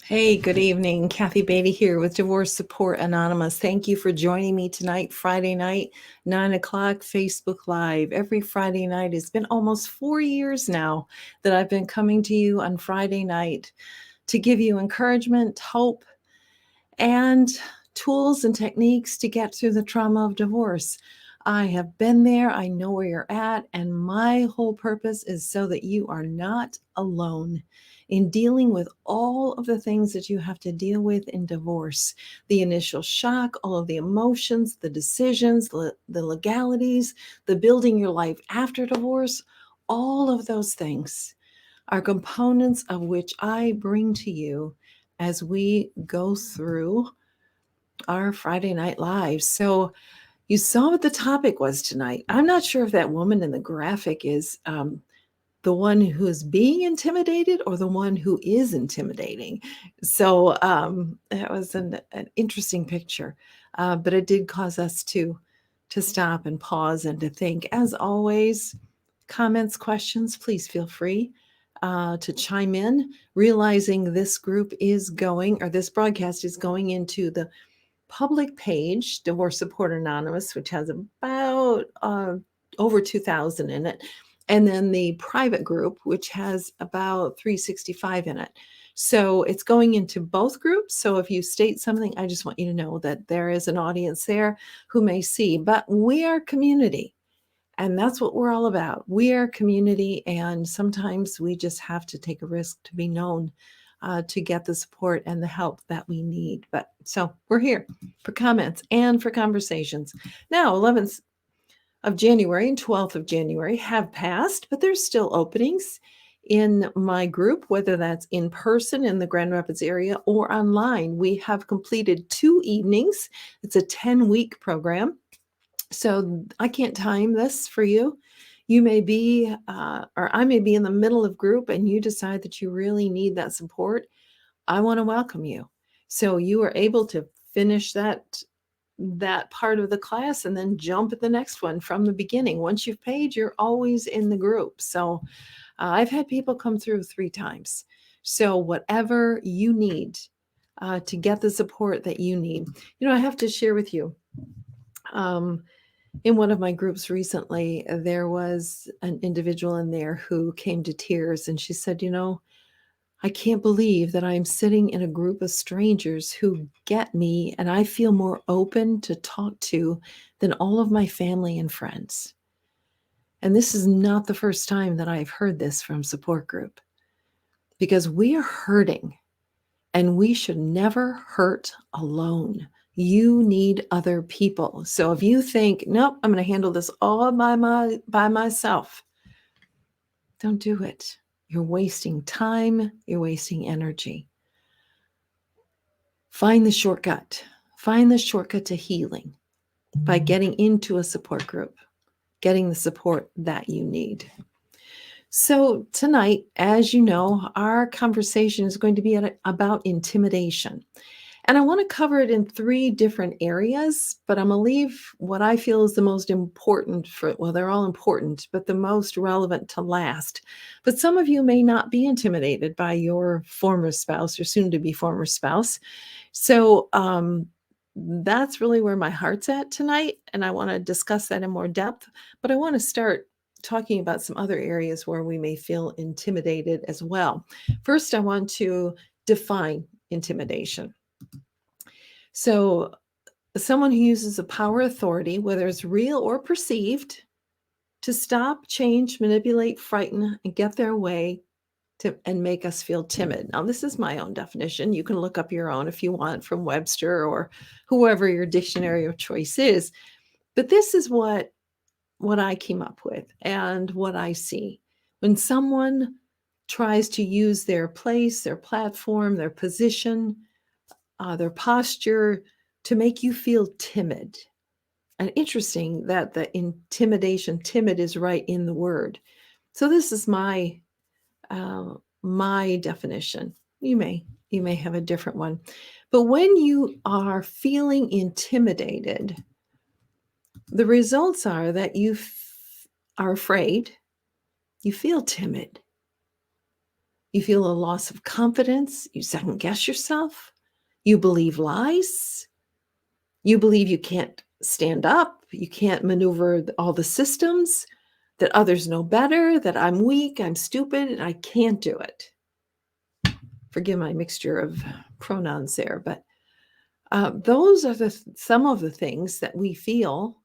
Hey, good evening. Kathy Beatty here with Divorce Support Anonymous. Thank you for joining me tonight, Friday night, 9 o'clock, Facebook Live. Every Friday night. It's been almost 4 years now that I've been coming to you on Friday night to give you encouragement, hope, and tools and techniques to get through the trauma of divorce. I have been there. I know where you're at. And my whole purpose is so that you are not alone in dealing with all of the things that you have to deal with in divorce. The initial shock, all of the emotions, the decisions, the legalities, the building your life after divorce, all of those things are components of which I bring to you as we go through our Friday Night Lives. So you saw what the topic was tonight. I'm not sure if that woman in the graphic is the one who is being intimidated or the one who is intimidating. So that was an interesting picture, but it did cause us to stop and pause and to think. As always, comments, questions, please feel free to chime in, realizing this group is going, or this broadcast is going into the public page, Divorce Support Anonymous, which has about over 2,000 in it. And then the private group, which has about 365 in it. So it's going into both groups. So if you state something, I just want you to know that there is an audience there who may see. But we are community. And that's what we're all about. We are community. And sometimes we just have to take a risk to be known, to get the support and the help that we need. But so we're here for comments and for conversations. Now, 11th of January and 12th of January have passed, but there's still openings in my group, whether that's in person in the Grand Rapids area or online. We have completed 2 evenings. It's a 10-week program. So I can't time this for you. You may be, or I may be in the middle of group and you decide that you really need that support. I want to welcome you. So you are able to finish that part of the class and then jump at the next one from the beginning. Once you've paid, you're always in the group. So I've had people come through 3 times. So whatever you need to get the support that you need. I have to share with you. In one of my groups recently, there was an individual in there who came to tears, and she said, I can't believe that I'm sitting in a group of strangers who get me and I feel more open to talk to than all of my family and friends. And this is not the first time that I've heard this from support group, because we are hurting and we should never hurt alone. You need other people. So if you think, nope, I'm going to handle this all by myself, don't do it. You're wasting time. You're wasting energy. Find the shortcut. Find the shortcut to healing. by getting into a support group, getting the support that you need. So, tonight, as you know, our conversation is going to be about intimidation. And I want to cover it in three different areas, but I'm going to leave what I feel is the most important well, they're all important, but the most relevant to last. But some of you may not be intimidated by your former spouse or soon to be former spouse. So, that's really where my heart's at tonight. And I want to discuss that in more depth. But I want to start talking about some other areas where we may feel intimidated as well. First, I want to define intimidation. So, someone who uses a power authority, whether it's real or perceived, to stop, change, manipulate, frighten, and get their way and make us feel timid. Now, this is my own definition. You can look up your own if you want from Webster or whoever your dictionary of choice is. But this is what I came up with and what I see. When someone tries to use their place, their platform, their position, their posture to make you feel timid. And interesting that the intimidation, timid is right in the word. So this is my definition. You may have a different one. But when you are feeling intimidated, the results are that you are afraid, you feel timid, you feel a loss of confidence, you second guess yourself, you believe lies, you believe you can't stand up, you can't maneuver all the systems, that others know better, that I'm weak, I'm stupid, and I can't do it. Forgive my mixture of pronouns there, but those are some of the things that we feel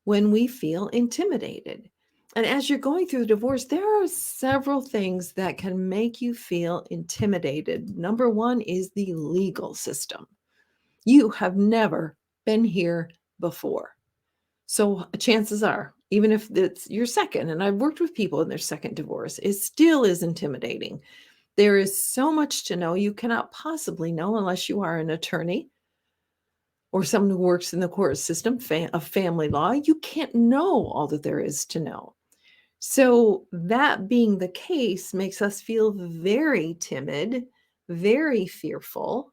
when we feel intimidated. And as you're going through the divorce, there are several things that can make you feel intimidated. Number one is the legal system. You have never been here before. So chances are, even if it's your second, and I've worked with people in their second divorce, it still is intimidating. There is so much to know you cannot possibly know unless you are an attorney or someone who works in the court system of family law. You can't know all that there is to know. So that being the case makes us feel very timid, very fearful.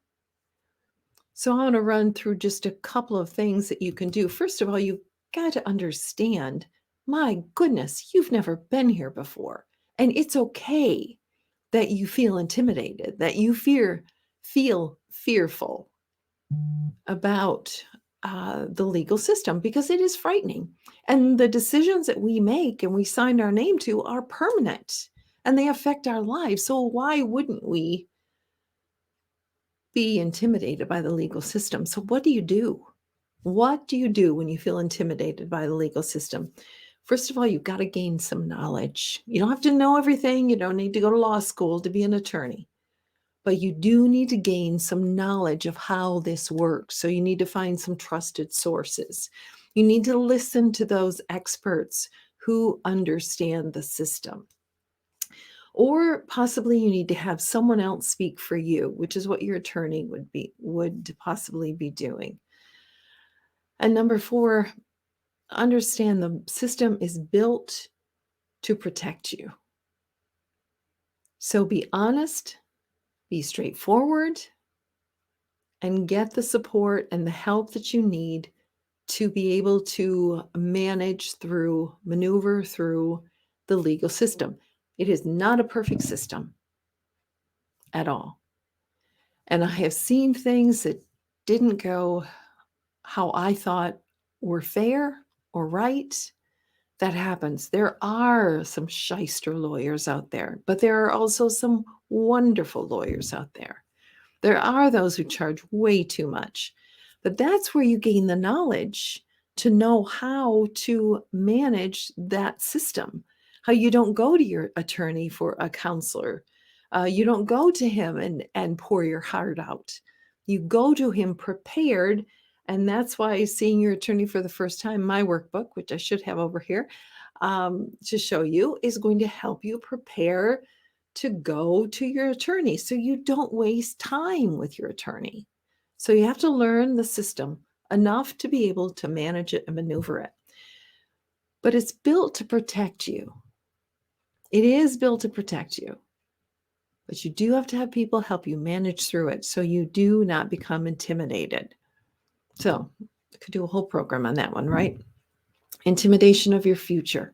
So I want to run through just a couple of things that you can do. First of all, you've got to understand, my goodness, you've never been here before. And it's okay that you feel intimidated, that you feel fearful about the legal system, because it is frightening. And the decisions that we make and we sign our name to are permanent and they affect our lives. So why wouldn't we be intimidated by the legal system? So what do you do? What do you do when you feel intimidated by the legal system? First of all, you've got to gain some knowledge. You don't have to know everything. You don't need to go to law school to be an attorney. But you do need to gain some knowledge of how this works. So you need to find some trusted sources. You need to listen to those experts who understand the system. Or possibly you need to have someone else speak for you, which is what your attorney would possibly be doing. And number 4, understand the system is built to protect you. So be honest, be straightforward, and get the support and the help that you need to be able to maneuver through the legal system. It is not a perfect system at all. And I have seen things that didn't go how I thought were fair or right. That happens. There are some shyster lawyers out there, but there are also some wonderful lawyers out there. There are those who charge way too much, but that's where you gain the knowledge to know how to manage that system, how you don't go to your attorney for a counselor. You don't go to him and pour your heart out. You go to him prepared. And that's why seeing your attorney for the first time, my workbook, which I should have over here to show you, is going to help you prepare to go to your attorney so you don't waste time with your attorney. So you have to learn the system enough to be able to manage it and maneuver it. But it's built to protect you. It is built to protect you. But you do have to have people help you manage through it so you do not become intimidated. So I could do a whole program on that one, right? Intimidation of your future.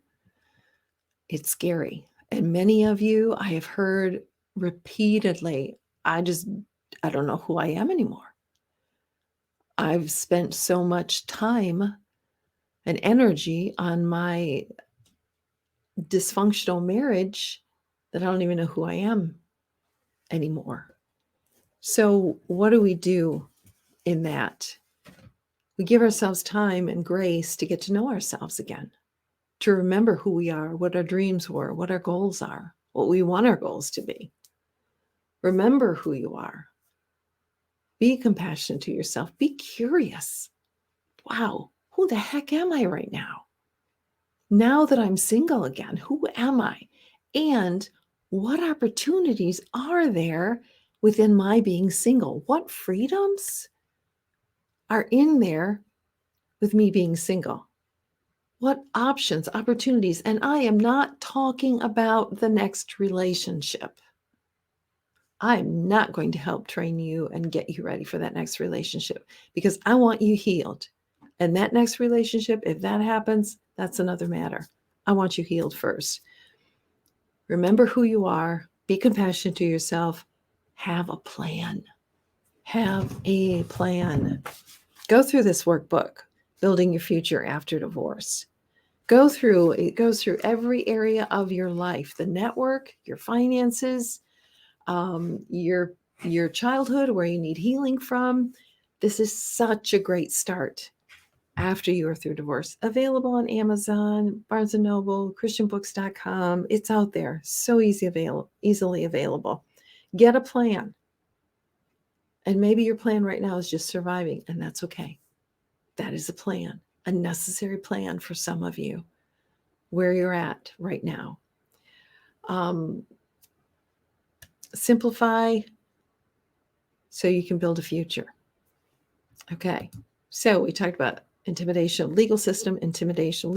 It's scary. And many of you, I have heard repeatedly, I don't know who I am anymore. I've spent so much time and energy on my dysfunctional marriage that I don't even know who I am anymore. So, what do we do in that? We give ourselves time and grace to get to know ourselves again, to remember who we are, what our dreams were, what our goals are, what we want our goals to be. Remember who you are. Be compassionate to yourself. Be curious. Wow, who the heck am I right now? Now that I'm single again, who am I? And what opportunities are there within my being single? What freedoms are in there with me being single? What options, opportunities? And I am not talking about the next relationship. I'm not going to help train you and get you ready for that next relationship because I want you healed. And that next relationship, if that happens, that's another matter. I want you healed first. Remember who you are. Be compassionate to yourself. Have a plan. Have a plan. Go through this workbook, Building Your Future After Divorce. It goes through every area of your life, the network, your finances, your childhood, where you need healing from. This is such a great start after you are through divorce. Available on Amazon, Barnes & Noble, christianbooks.com. It's out there. So easily available. Get a plan. And maybe your plan right now is just surviving, and that's okay. That is a plan, a necessary plan for some of you where you're at right now. Simplify so you can build a future. Okay, so we talked about intimidation, legal system, intimidation for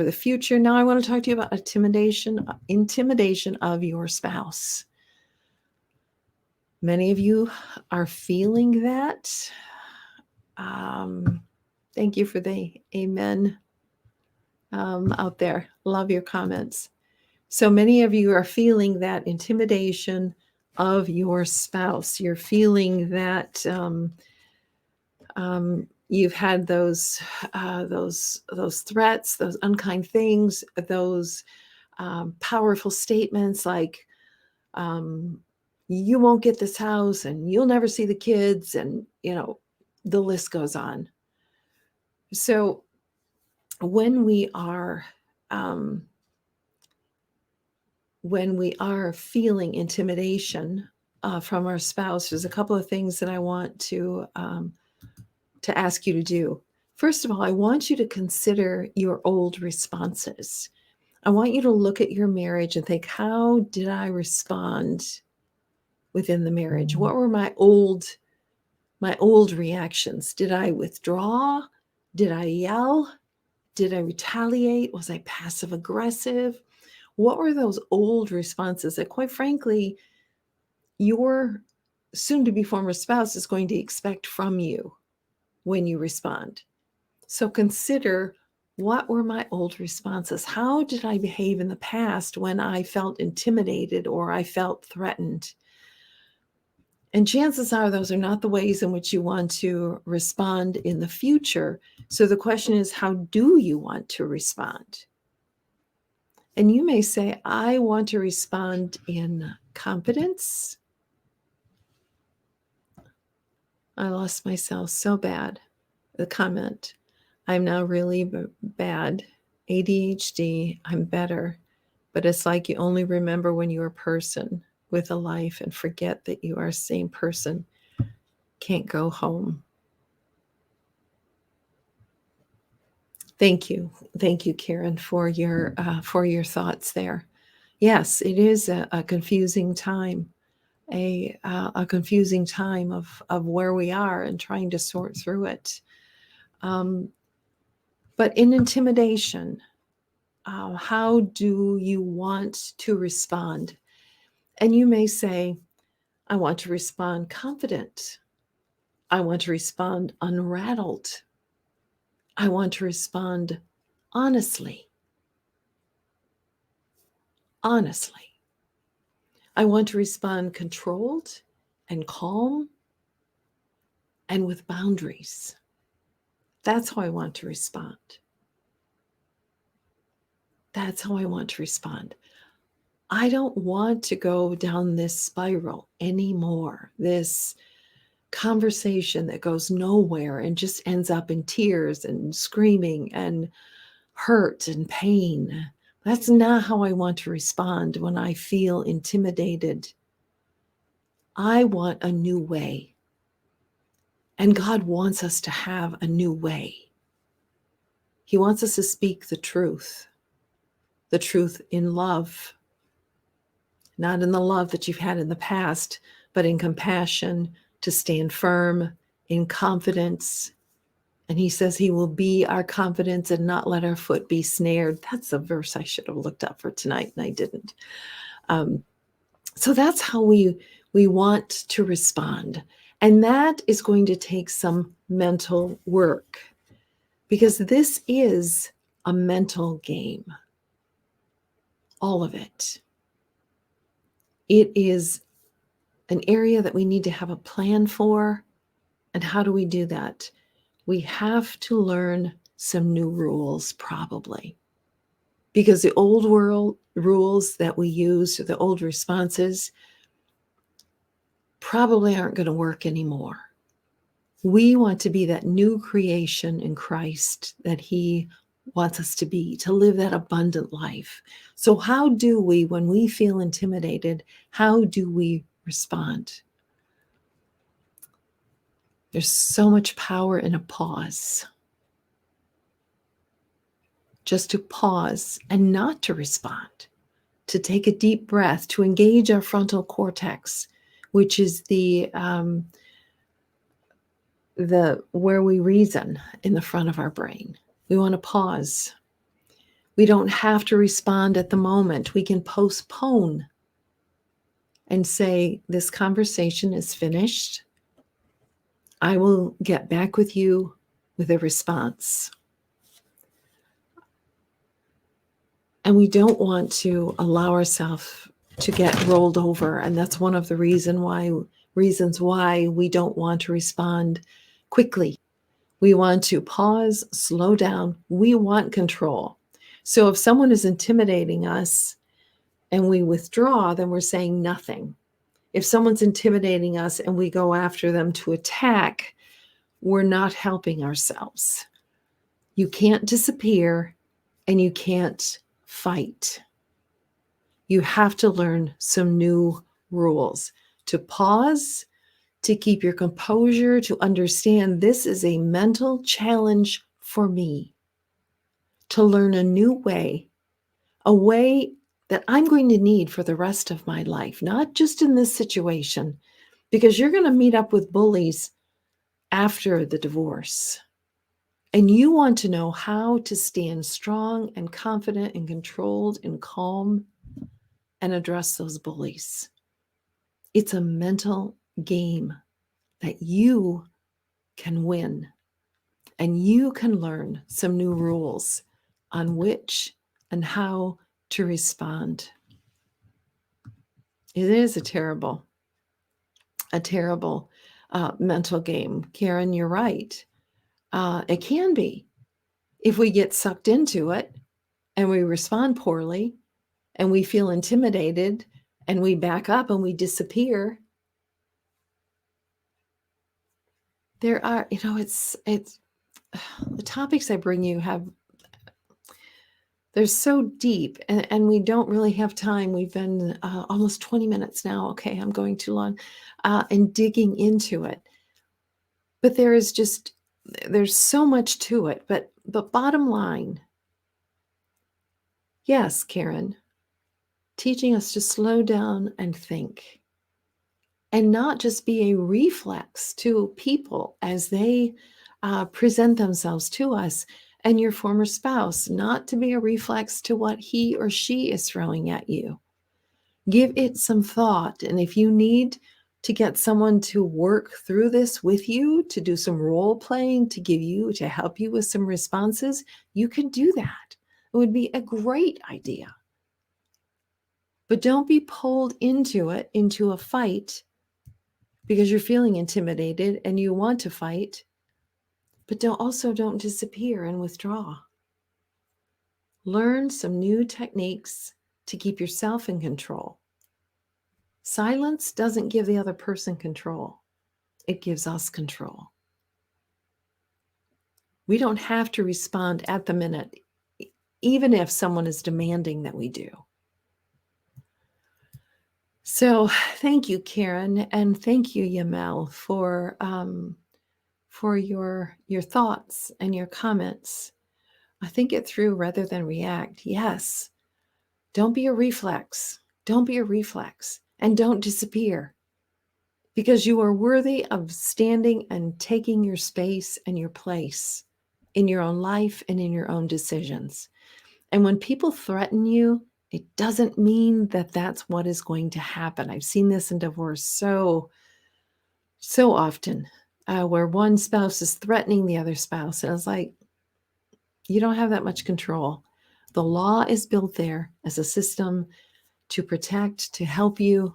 the future. Now I want to talk to you about intimidation of your spouse. Many of you are feeling that. Thank you for the amen out there. Love your comments. So many of you are feeling that intimidation of your spouse. You're feeling that you've had those threats, those unkind things, those powerful statements like you won't get this house and you'll never see the kids, and the list goes on. So when we are feeling intimidation from our spouse, there's a couple of things that I want to ask you to do. First of all, I want you to consider your old responses. I want you to look at your marriage and think, how did I respond within the marriage? What were my old reactions? Did I withdraw? Did I yell? Did I retaliate? Was I passive aggressive? What were those old responses that, quite frankly, your soon-to-be former spouse is going to expect from you when you respond? So consider, what were my old responses? How did I behave in the past when I felt intimidated or I felt threatened? And chances are those are not the ways in which you want to respond in the future. So the question is, how do you want to respond? And you may say, I want to respond in competence. I lost myself so bad. The comment, I'm now really bad. ADHD, I'm better. But it's like you only remember when you're a person with a life and forget that you are the same person. Can't go home. Thank you, Karen, for your thoughts there. Yes, it is a confusing time. a confusing time of where we are and trying to sort through it. But in intimidation, how do you want to respond? And you may say, I want to respond confident. I want to respond unrattled. I want to respond honestly. Honestly. I want to respond controlled and calm and with boundaries. That's how I want to respond. That's how I want to respond. I don't want to go down this spiral anymore, this conversation that goes nowhere and just ends up in tears and screaming and hurt and pain. That's not how I want to respond when I feel intimidated. I want a new way. And God wants us to have a new way. He wants us to speak the truth in love, not in the love that you've had in the past, but in compassion, to stand firm, in confidence. And he says he will be our confidence and not let our foot be snared. That's a verse I should have looked up for tonight, and I didn't. So that's how we want to respond. And that is going to take some mental work, because this is a mental game. All of it. It is an area that we need to have a plan for. And how do we do that? We have to learn some new rules, probably. Because the old world rules that we use, the old responses, probably aren't going to work anymore. We want to be that new creation in Christ that he wants us to be, to live that abundant life. So how do we, when we feel intimidated, how do we respond? There's so much power in a pause. Just to pause and not to respond, to take a deep breath, to engage our frontal cortex, which is the where we reason in the front of our brain. We want to pause. We don't have to respond at the moment. We can postpone and say, this conversation is finished. I will get back with you with a response. And we don't want to allow ourselves to get rolled over. And that's one of the reasons why we don't want to respond quickly. We want to pause, slow down. We want control. So if someone is intimidating us and we withdraw, then we're saying nothing. If someone's intimidating us and we go after them to attack, we're not helping ourselves. You can't disappear and you can't fight. You have to learn some new rules to pause, to keep your composure, to understand this is a mental challenge for me, to learn a new way, a way that I'm going to need for the rest of my life, not just in this situation, because you're going to meet up with bullies after the divorce. And you want to know how to stand strong and confident and controlled and calm and address those bullies. It's a mental game that you can win, and you can learn some new rules on which and how to respond. It is a terrible mental game. Karen, you're right. It can be. If we get sucked into it and we respond poorly and we feel intimidated and we back up and we disappear, there are, it's the topics I bring you they're so deep, and we don't really have time. We've been almost 20 minutes now. Okay, I'm going too long, and digging into it. But there's so much to it. But bottom line, yes, Karen, teaching us to slow down and think. and not just be a reflex to people as they present themselves to us, and your former spouse, not to be a reflex to what he or she is throwing at you. Give it some thought. And if you need to get someone to work through this with you, to do some role playing, to help you with some responses, you can do that. It would be a great idea. But don't be pulled into it, into a fight, because you're feeling intimidated and you want to fight. But don't disappear and withdraw. Learn some new techniques to keep yourself in control. Silence doesn't give the other person control. It gives us control. We don't have to respond at the minute, even if someone is demanding that we do. So thank you, Karen, and thank you, Yamel, for your thoughts and your comments. I think it through rather than react. Yes, don't be a reflex. Don't be a reflex, and don't disappear, because you are worthy of standing and taking your space and your place in your own life and in your own decisions. And when people threaten you, it doesn't mean that that's what is going to happen. I've seen this in divorce so often, where one spouse is threatening the other spouse. And it's like, you don't have that much control. The law is built there as a system to protect, to help you.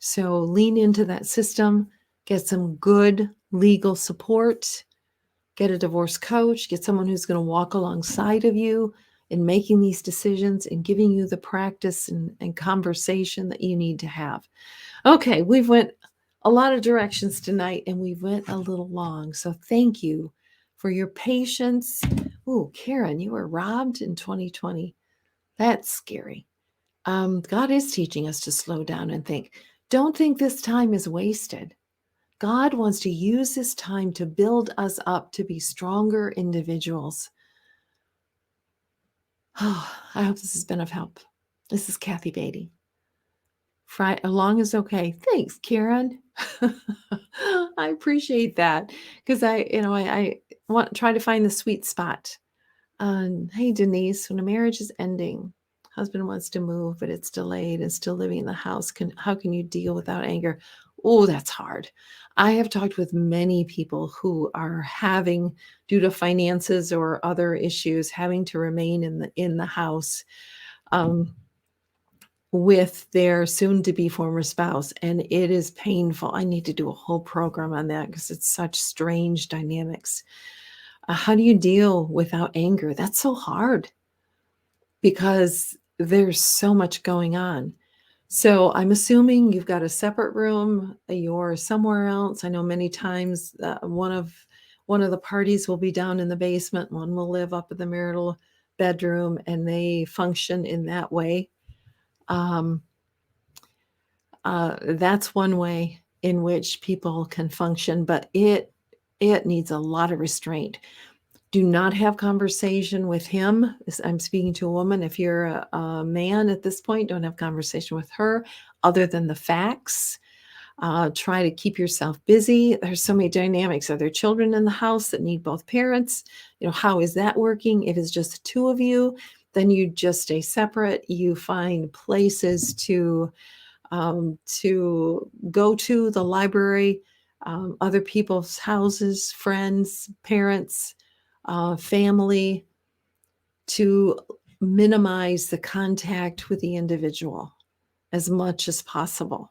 So lean into that system, get some good legal support, get a divorce coach, get someone who's going to walk alongside of you in making these decisions and giving you the practice and conversation that you need to have. Okay, we've went a lot of directions tonight and we went a little long. So thank you for your patience. Oh, Karen, you were robbed in 2020. That's scary. God is teaching us to slow down and think. Don't think this time is wasted. God wants to use this time to build us up to be stronger individuals. Oh, I hope this has been of help. This is Kathy Beatty. Long is okay. Thanks, Karen. I appreciate that, because I want try to find the sweet spot. Hey, Denise, when a marriage is ending, husband wants to move, but it's delayed and still living in the house. How can you deal without anger? Oh, that's hard. I have talked with many people who are having, due to finances or other issues, having to remain in the house with their soon-to-be former spouse, and it is painful. I need to do a whole program on that because it's such strange dynamics. How do you deal without anger? That's so hard because there's so much going on. So I'm assuming you've got a separate room, you're somewhere else. I know many times one of the parties will be down in the basement, one will live up in the marital bedroom, and they function in that way. That's one way in which people can function, but it needs a lot of restraint. Do not have conversation with him. I'm speaking to a woman. If you're a man at this point, don't have conversation with her other than the facts. Try to keep yourself busy. There's so many dynamics. Are there children in the house that need both parents? How is that working? If it's just the two of you, then you just stay separate. You find places to go to, the library, other people's houses, friends, parents, family, to minimize the contact with the individual as much as possible.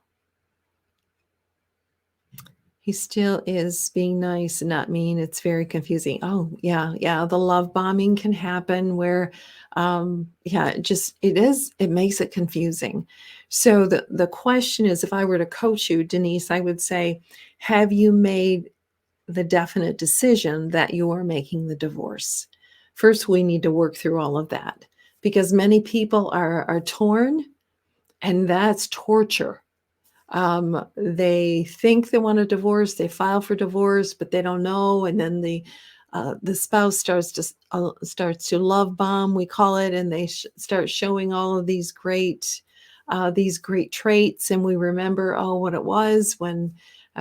He still is being nice and not mean. It's very confusing. Oh, yeah. The love bombing can happen where, it makes it confusing. So the question is, if I were to coach you, Denise, I would say, have you made the definite decision that you are making the divorce? First, we need to work through all of that, because many people are torn, and that's torture. They think they want a divorce, they file for divorce, but they don't know, and then the spouse starts to love bomb, we call it, and they start showing all of these great these great traits, and we remember, oh, what it was when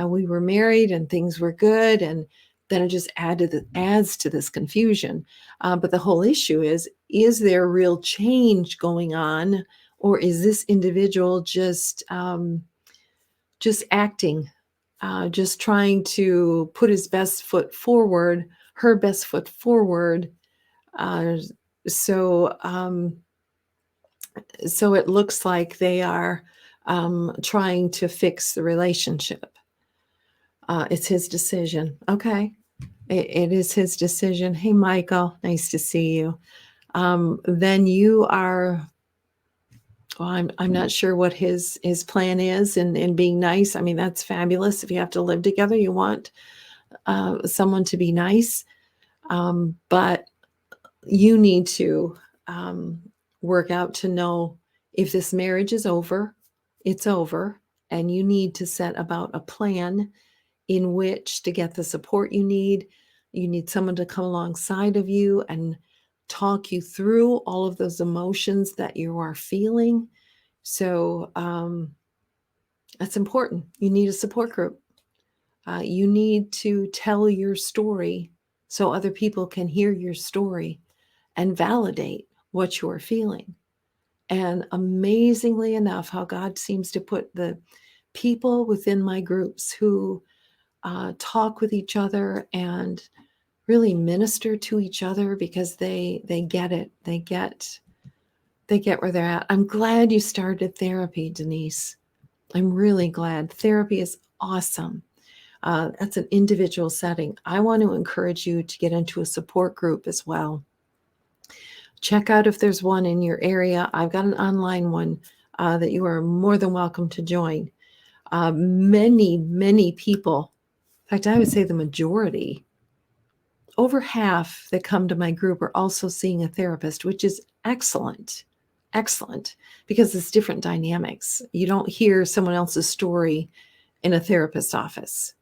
we were married and things were good, and then it just adds to this confusion. But the whole issue is there real change going on, or is this individual just acting, just trying to put his best foot forward, her best foot forward? Uh, so um, so it looks like they are trying to fix the relationship. It's his decision. Okay. It is his decision. Hey, Michael, nice to see you. Then you are, well, I'm not sure what his plan is in being nice. I mean, that's fabulous. If you have to live together, you want someone to be nice. But you need to um, work out to know if this marriage is over, it's over, and you need to set about a plan in which to get the support you need. You need someone to come alongside of you and talk you through all of those emotions that you are feeling. So that's important. You need a support group. You need to tell your story so other people can hear your story and validate what you're feeling. And amazingly enough, how God seems to put the people within my groups who talk with each other and really minister to each other because they get it. They get where they're at. I'm glad you started therapy, Denise. I'm really glad. Therapy is awesome. That's an individual setting. I want to encourage you to get into a support group as well. Check out if there's one in your area. I've got an online one that you are more than welcome to join. Many people, in fact, I would say the majority, over half that come to my group are also seeing a therapist, which is excellent. Excellent, because it's different dynamics. You don't hear someone else's story in a therapist's office.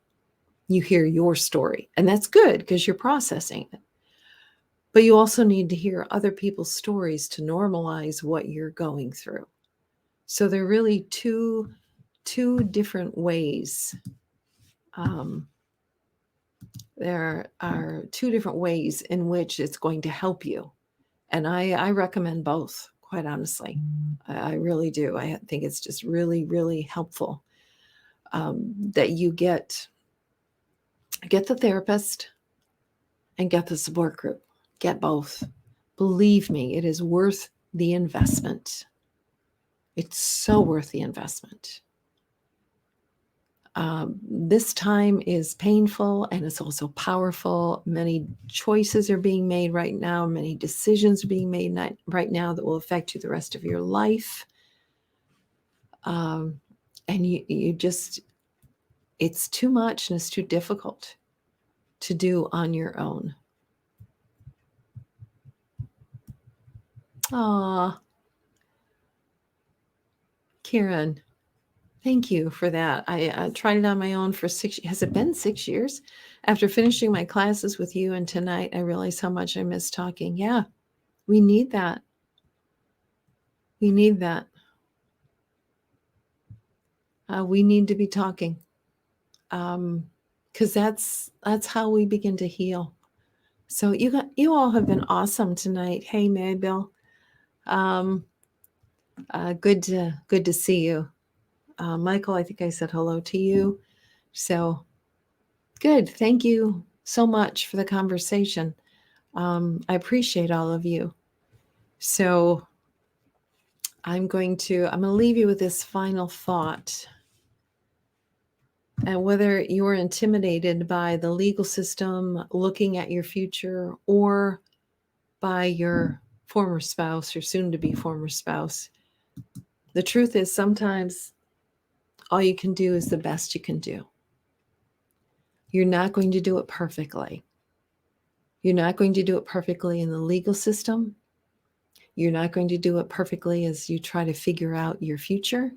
You hear your story, and that's good because you're processing it. But you also need to hear other people's stories to normalize what you're going through. So they're really two different ways. There are two different ways in which it's going to help you. And I recommend both, quite honestly. I really do. I think it's just really, really helpful that you get the therapist and get the support group. Get both. Believe me, it is worth the investment. It's so worth the investment. This time is painful and it's also powerful. Many choices are being made right now. Many decisions are being made right now that will affect you the rest of your life. And you just, it's too much and it's too difficult to do on your own. Aw, Karen, thank you for that. I tried it on my own for 6 years. Has it been 6 years? After finishing my classes with you and tonight, I realized how much I miss talking. Yeah, we need that. We need that. We need to be talking, because that's how we begin to heal. So you all have been awesome tonight. Hey, Mabel, um, good to see you. Michael, I think I said hello to you. So good. Thank you so much for the conversation. I appreciate all of you. So I'm going to leave you with this final thought. And whether you're intimidated by the legal system looking at your future or by your former spouse or soon to be former spouse, the truth is sometimes all you can do is the best you can do. You're not going to do it perfectly. You're not going to do it perfectly in the legal system. You're not going to do it perfectly as you try to figure out your future.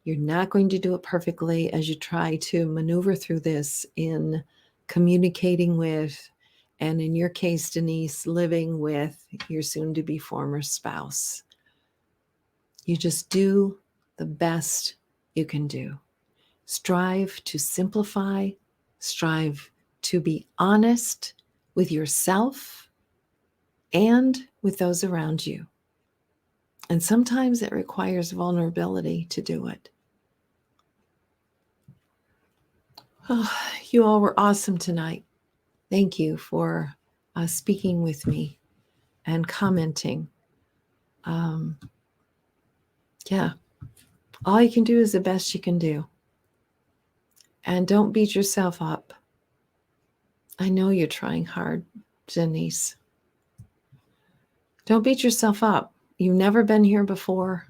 You're not going to do it perfectly as you try to maneuver through this in communicating with, and in your case, Denise, living with your soon to be former spouse. You just do the best you can do. Strive to simplify, strive to be honest with yourself and with those around you. And sometimes it requires vulnerability to do it. Oh, you all were awesome tonight. Thank you for speaking with me and commenting. Yeah, all you can do is the best you can do. And don't beat yourself up. I know you're trying hard, Denise. Don't beat yourself up. You've never been here before.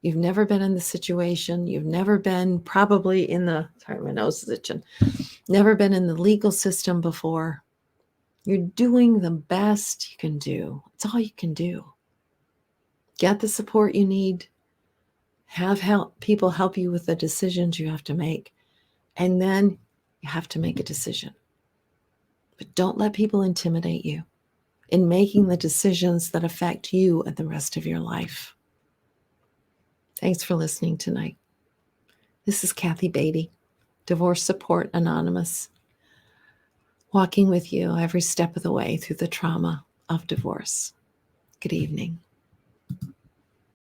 You've never been in the situation. You've never been probably in the, sorry, my nose is itching. Never been in the legal system before. You're doing the best you can do. It's all you can do. Get the support you need. Have people help you with the decisions you have to make. And then you have to make a decision. But don't let people intimidate you in making the decisions that affect you and the rest of your life. Thanks for listening tonight. This is Kathy Beatty, Divorce Support Anonymous, walking with you every step of the way through the trauma of divorce. Good evening.